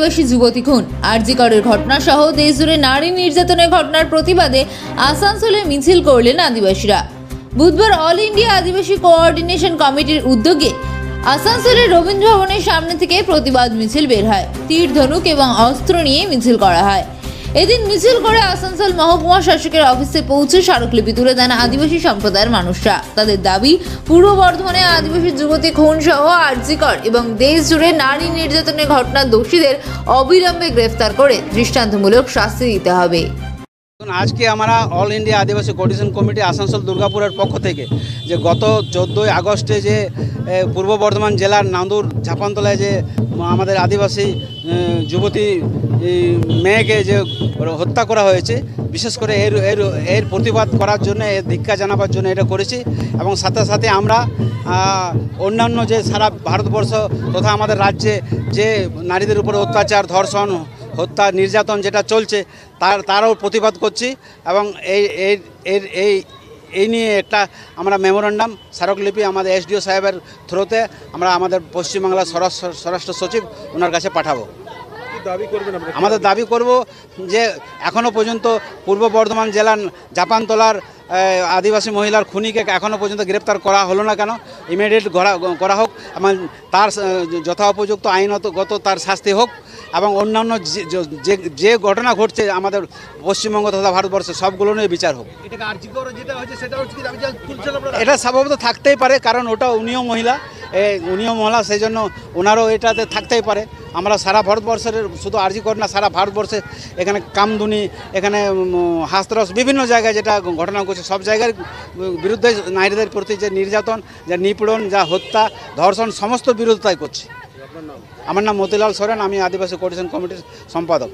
আদিবাসী যুবতী খুন, আরজি করের ঘটনা সহ দেশজুড়ে নারী নির্যাতনের ঘটনার প্রতিবাদে আসানসোলে মিছিল করলেন আদিবাসীরা। বুধবার অল ইন্ডিয়া আদিবাসী কোঅর্ডিনেশন কমিটির উদ্যোগে আসানসোলের রবীন্দ্র ভবনের সামনে থেকে প্রতিবাদ মিছিল বের হয়। তীর ধনুক এবং অস্ত্র নিয়ে মিছিল করা হয়। এদিন মিছিল করে আসানসোল মহকুমা শাসকের অফিসে পৌঁছে স্মারকলিপি তুলে দেন আদিবাসী সম্প্রদায়ের মানুষরা। তাদের দাবি, পূর্ব বর্ধমানে আদিবাসী যুবতী খুন সহ আরজি কর এবং দেশ জুড়ে নারী নির্যাতনের ঘটনার দোষীদের অবিলম্বে গ্রেফতার করে দৃষ্টান্তমূলক শাস্তি দিতে হবে। আজকে আমরা অল ইন্ডিয়া আদিবাসী কোঅর্ডিনেশন কমিটি আসানসোল দুর্গাপুরের পক্ষ থেকে যে গত 14 আগস্টে যে পূর্ব বর্ধমান জেলার নান্দুর ঝাপানতলায় যে আমাদের আদিবাসী যুবতী মেয়েকে যে হত্যা করা হয়েছে, বিশেষ করে এর প্রতিবাদ করার জন্য, এর ধিক্কার জানাবার জন্য এটা করেছি। এবং সাথে সাথে আমরা অন্যান্য যে সারা ভারতবর্ষ তথা আমাদের রাজ্যে যে নারীদের উপরে অত্যাচার, ধর্ষণ, হত্যা, নির্যাতন যেটা চলছে তারও প্রতিবাদ করছি। এবং এই নিয়ে একটা আমরা মেমোরেন্ডাম স্মারকলিপি আমাদের এসডিও সাহেবের থ্রুতে আমরা আমাদের পশ্চিমবাংলার স্বরাষ্ট্র সচিব ওনার কাছে পাঠাবো। আমাদের দাবি করব যে এখনও পর্যন্ত পূর্ব বর্ধমান জেলার জাপানতলার আদিবাসী মহিলার খুনিকে এখনও পর্যন্ত গ্রেপ্তার করা হলো না কেন? ইমিডিয়েট করা হোক এবং তার যথোপযুক্ত আইনগত তার শাস্তি হোক। এবং অন্যান্য যে ঘটনা ঘটছে আমাদের পশ্চিমবঙ্গ তথা ভারতবর্ষে সবগুলো নিয়ে বিচার হোক। এটা স্বাভাবিক থাকতেই পারে, কারণ ওটা উনিও মহিলা, সেই জন্য ওনারও এটাতে থাকতেই পারে। আমরা সারা ভারতবর্ষের, শুধু আরজি কর না, সারা ভারতবর্ষে এখানে কামদুনি, এখানে হাসরস, বিভিন্ন জায়গায় যেটা ঘটনা ঘটছে সব জায়গার বিরুদ্ধে নারীদের প্রতি যে নির্যাতন, যা নিপীড়ন, যা হত্যা, ধর্ষণ, সমস্ত বিরোধিতাই করছে। আমার নাম মতিলাল সোরেন, আমি আদিবাসী কোঅর্ডিনেশন কমিটির সম্পাদক।